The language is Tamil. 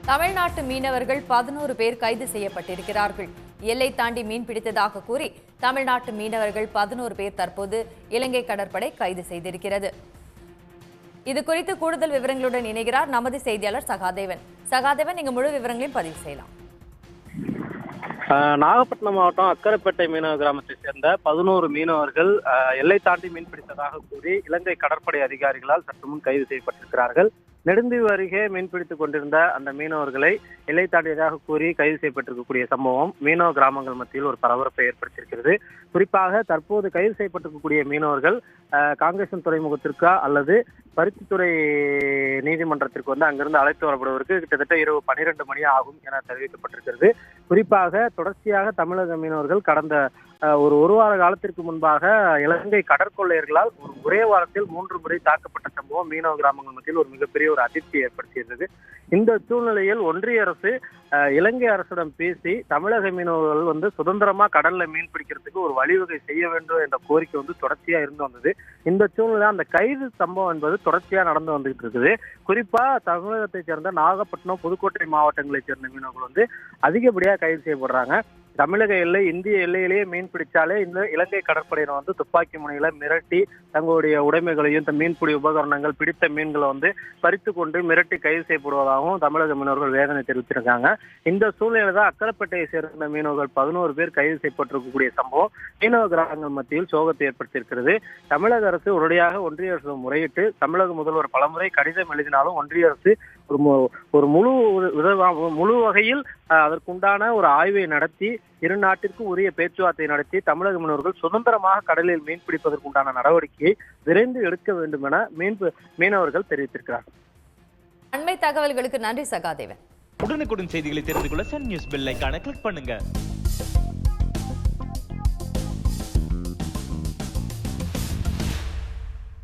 தமிழ்நாட்டு மீனவர்கள் 11 பேர் கைது செய்யப்பட்டிருக்கிறார்கள். எல்லை தாண்டி மீன் பிடித்ததாக கூறி தமிழ்நாட்டு மீனவர்கள் 11 பேர் தற்போது இலங்கை கடற்படை கைது செய்திருக்கிறது. இது குறித்து கூடுதல் விவரங்களுடன் இணைகிறார் நமது செய்தியாளர் சகாதேவன். சகாதேவன், நீங்க முழு விவரங்களையும் பதிவு செய்யலாம். நாகப்பட்டினம் மாவட்டம் அக்கரைப்பேட்டை மீனவ கிராமத்தை சேர்ந்த 11 மீனவர்கள் எல்லை தாண்டி மீன் பிடித்ததாக கூறி இலங்கை கடற்படை அதிகாரிகளால் சற்று முன் கைது செய்யப்பட்டிருக்கிறார்கள். நெடுந்தீவு அருகே மீன்பிடித்துக் கொண்டிருந்த அந்த மீனவர்களை எல்லை தாண்டியதாக கூறி கைது செய்யப்பட்டிருக்கக்கூடிய சம்பவம் மீனவ கிராமங்கள் மத்தியில் ஒரு பரபரப்பை ஏற்படுத்தியிருக்கிறது. குறிப்பாக தற்போது கைது செய்யப்பட்டிருக்கக்கூடிய மீனவர்கள் காங்கேசன் துறைமுகத்திற்கா அல்லது பருத்தித்துறை நீதிமன்றத்திற்கு அங்கிருந்து அழைத்து வரப்படுவதற்கு கிட்டத்தட்ட இரவு 12 மணி ஆகும் என தெரிவிக்கப்பட்டிருக்கிறது. குறிப்பாக தொடர்ச்சியாக தமிழக மீனவர்கள் கடந்த ஒரு வார காலத்திற்கு முன்பாக இலங்கை கடற்கொள்ளையர்களால் ஒரே வாரத்தில் 3 முறை தாக்கப்பட்ட சம்பவம் மீனவ கிராமங்கள் மத்தியில் ஒரு மிகப்பெரிய ஒரு அதிர்ச்சியை ஏற்படுத்தியிருந்தது. இந்த சூழ்நிலையில் ஒன்றிய அரசு இலங்கை அரசிடம் பேசி தமிழக மீனவர்கள் சுதந்திரமா கடல்ல மீன் பிடிக்கிறதுக்கு ஒரு வழிவகை செய்ய வேண்டும் என்ற கோரிக்கை தொடர்ச்சியா இருந்து வந்தது. இந்த சூழ்நிலை அந்த கைது சம்பவம் என்பது தொடர்ச்சியா நடந்து வந்துகிட்டு இருக்குது. குறிப்பா தமிழகத்தை சேர்ந்த நாகப்பட்டினம், புதுக்கோட்டை மாவட்டங்களை சேர்ந்த மீனவர்கள் அதிகப்படியா கைது செய்யப்படுறாங்க. தமிழக எல்லை, இந்திய எல்லையிலேயே மீன் பிடிச்சாலே இந்த இலங்கை கடற்படையினர் துப்பாக்கி முனையில மிரட்டி தங்களுடைய உடைமைகளையும் மீன்பிடி உபகரணங்கள், பிடித்த மீன்களை பறித்து கொண்டு மிரட்டி கைது செய்யப்படுவதாகவும் தமிழக மீனவர்கள் வேதனை தெரிவித்திருக்காங்க. இந்த சூழ்நிலை தான் அக்கரைப்பேட்டையை சேர்ந்த மீனவர்கள் 11 பேர் கைது செய்யப்பட்டிருக்கக்கூடிய சம்பவம் மீனவ கிராமங்கள் மத்தியில் சோகத்தை ஏற்படுத்தியிருக்கிறது. தமிழக அரசு உடனடியாக ஒன்றிய அரசு முறையிட்டு தமிழக முதல்வர் பலமுறை கடிதம் எழுதினாலும் ஒன்றிய அரசு ஒரு முழு வகையில் அதற்குண்டான ஒரு ஆய்வை நடத்தி இரு நாட்டிற்கும் உரிய பேச்சுவார்த்தை நடத்தி தமிழக மீனவர்கள் சுதந்திரமாக கடலில் மீன் பிடிப்பதற்குண்டான நடவடிக்கையை விரைந்து எடுக்க வேண்டும் என மீனவர்கள் தெரிவித்திருக்கிறார்கள். அண்மை தகவல்களுக்கு நன்றி சகாதேவன். உடனுக்குடன் செய்திகளை தெரிந்து கொள்ள சன் நியூஸ் பெல் ஐகானை கிளிக் பண்ணுங்க.